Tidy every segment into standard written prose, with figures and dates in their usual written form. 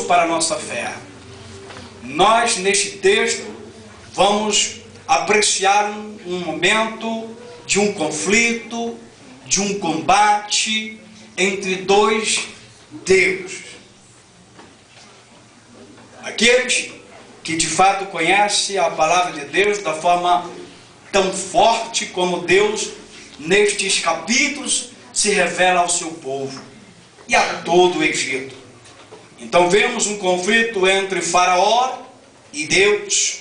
Para a nossa fé. Nós, neste texto, vamos apreciar um momento de um conflito, de um combate entre dois deuses. Aqueles que de fato conhecem a palavra de Deus da forma tão forte como Deus, nestes capítulos, se revela ao seu povo e a todo o Egito. Então vemos um conflito entre Faraó e Deus.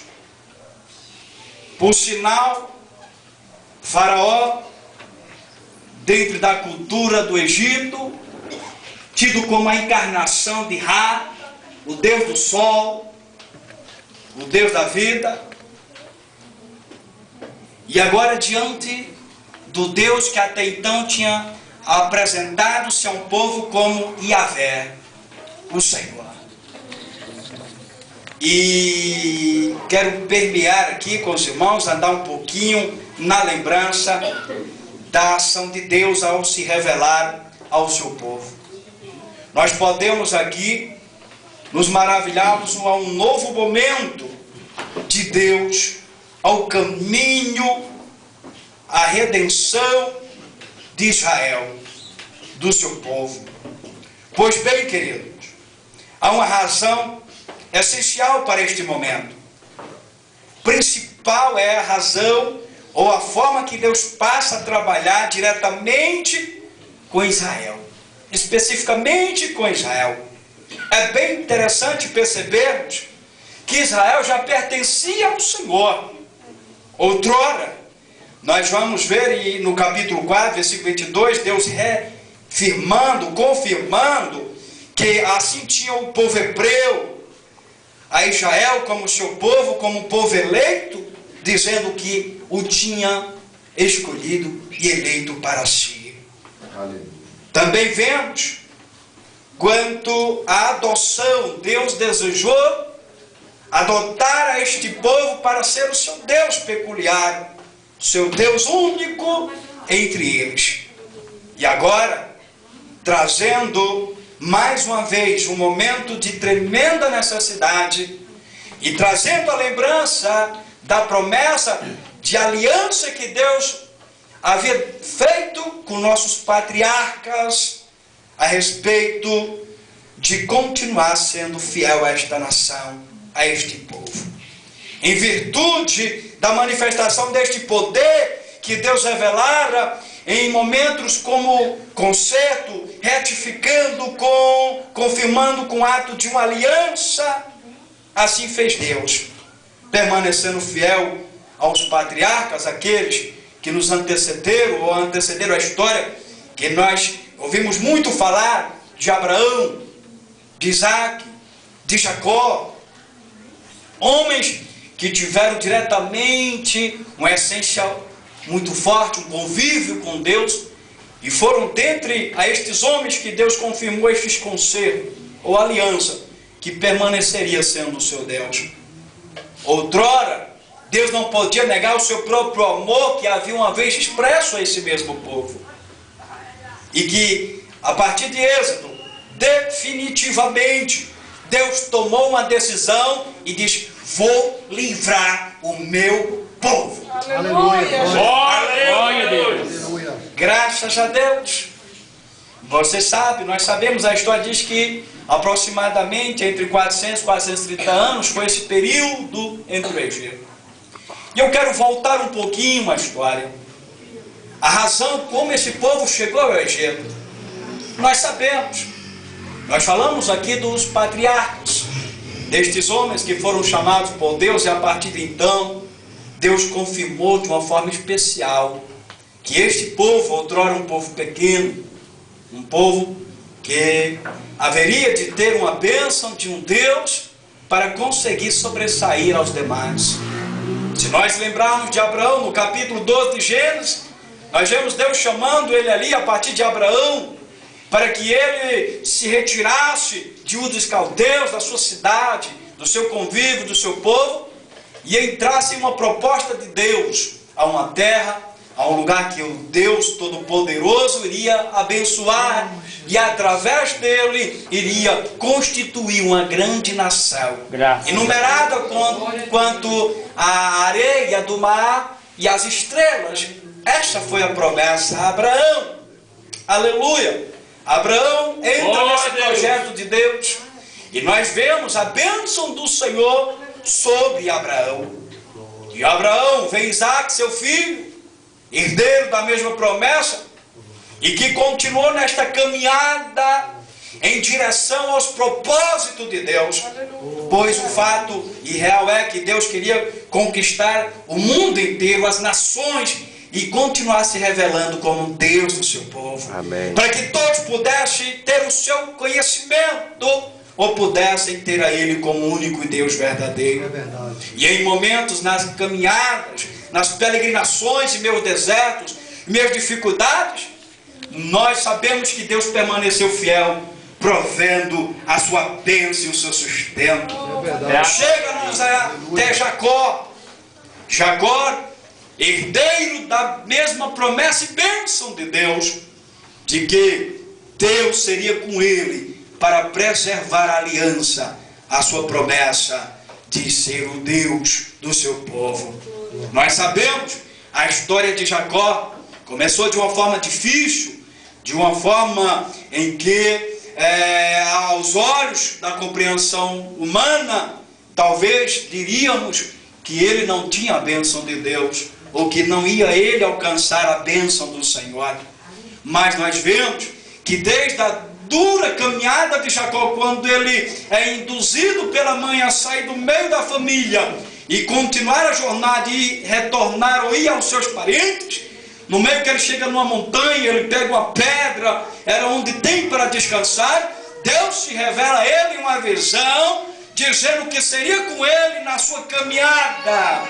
Por sinal, Faraó, dentro da cultura do Egito, tido como a encarnação de Ra, o Deus do sol, o Deus da vida. E agora diante do Deus que até então tinha apresentado-se a um povo como Yahvé, o Senhor. E quero permear aqui com os irmãos, andar um pouquinho na lembrança da ação de Deus ao se revelar ao seu povo. Nós podemos aqui nos maravilharmos a um novo momento de Deus, ao caminho, à redenção de Israel, do seu povo. Pois bem, querido, há uma razão essencial para este momento. Principal é a razão ou a forma que Deus passa a trabalhar diretamente com Israel. Especificamente com Israel. É bem interessante percebermos que Israel já pertencia ao Senhor. Outrora, nós vamos ver no capítulo 4, versículo 22, Deus confirmando que assim tinha o povo hebreu, a Israel como seu povo, como povo eleito, dizendo que o tinha escolhido e eleito para si. Aleluia. Também vemos quanto à adoção, Deus desejou adotar a este povo para ser o seu Deus peculiar, seu Deus único entre eles. E agora, trazendo mais uma vez um momento de tremenda necessidade e trazendo a lembrança da promessa de aliança que Deus havia feito com nossos patriarcas a respeito de continuar sendo fiel a esta nação, a este povo. Em virtude da manifestação deste poder que Deus revelara em momentos como concerto, retificando confirmando com o ato de uma aliança, assim fez Deus, permanecendo fiel aos patriarcas, aqueles que nos antecederam ou antecederam a história, que nós ouvimos muito falar de Abraão, de Isaac, de Jacó, homens que tiveram diretamente uma essência muito forte, um convívio com Deus, e foram dentre a estes homens que Deus confirmou estes concertos ou aliança, que permaneceria sendo o seu Deus. Outrora, Deus não podia negar o seu próprio amor que havia uma vez expresso a esse mesmo povo, e que a partir de Êxodo, definitivamente, Deus tomou uma decisão e diz: vou livrar o meu povo. Aleluia. Glória a Deus. Graças a Deus. Você sabe, nós sabemos, a história diz que aproximadamente entre 400 e 430 anos foi esse período entre o Egito. E eu quero voltar um pouquinho à história. A razão como esse povo chegou ao Egito. Nós sabemos. Nós falamos aqui dos patriarcas, destes homens que foram chamados por Deus, e a partir de então, Deus confirmou de uma forma especial que este povo, outrora um povo pequeno, um povo que haveria de ter uma bênção de um Deus para conseguir sobressair aos demais. Se nós lembrarmos de Abraão, no capítulo 12 de Gênesis, nós vemos Deus chamando ele ali, a partir de Abraão, para que ele se retirasse de Ur dos Caldeus, da sua cidade, do seu convívio, do seu povo, e entrasse em uma proposta de Deus, a uma terra a um lugar que o Deus Todo-Poderoso iria abençoar e através dele iria constituir uma grande nação, enumerada quanto a areia do mar e as estrelas. Esta foi a promessa a Abraão. Aleluia! Abraão entra nesse projeto de Deus e nós vemos a bênção do Senhor sobre Abraão. E Abraão vê Isaac, seu filho, herdeiro da mesma promessa, e que continuou nesta caminhada em direção aos propósitos de Deus. Pois o fato e real é que Deus queria conquistar o mundo inteiro, as nações, e continuar se revelando como Deus do seu povo. Amém. Para que todos pudessem ter o seu conhecimento, ou pudessem ter a Ele como único Deus verdadeiro. É verdade. E em momentos, nas caminhadas, nas peregrinações e meus desertos, minhas dificuldades, nós sabemos que Deus permaneceu fiel, provendo a sua bênção e o seu sustento. É verdade. Chega-nos até Jacó. Jacó, herdeiro da mesma promessa e bênção de Deus, de que Deus seria com ele para preservar a aliança, a sua promessa de ser o Deus do seu povo. Nós sabemos, a história de Jacó começou de uma forma difícil, de uma forma em que, aos olhos da compreensão humana, talvez diríamos que ele não tinha a bênção de Deus, ou que não ia ele alcançar a bênção do Senhor. Mas nós vemos que desde a dura caminhada de Jacó, quando ele é induzido pela mãe a sair do meio da família e continuar a jornada e retornar ou ir aos seus parentes, no meio que ele chega numa montanha, ele pega uma pedra, era onde tem para descansar, Deus se revela a ele em uma visão, dizendo que seria com ele na sua caminhada,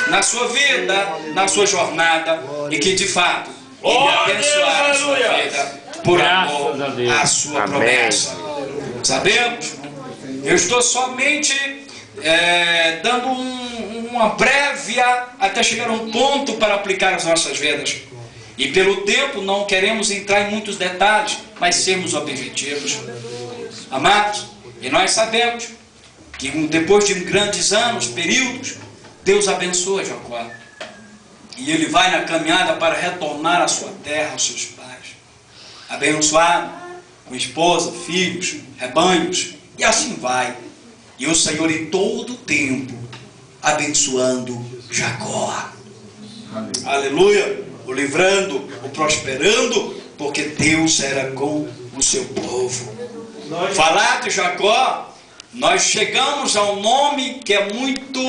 na sua vida, na sua jornada, e que de fato iria abençoar a sua vida por amor à sua promessa. Sabemos, eu estou somente dando uma prévia até chegar a um ponto para aplicar as nossas vidas. E pelo tempo não queremos entrar em muitos detalhes, mas sermos objetivos. Amados, e nós sabemos que depois de grandes anos, períodos, Deus abençoa Jacó. E ele vai na caminhada para retornar à sua terra, aos seus pais. Abençoado, com esposa, filhos, rebanhos, e assim vai. E o Senhor em todo o tempo abençoando Jacó. Aleluia. O livrando, o prosperando, porque Deus era com o seu povo. Falar de Jacó, nós chegamos a um nome que é muito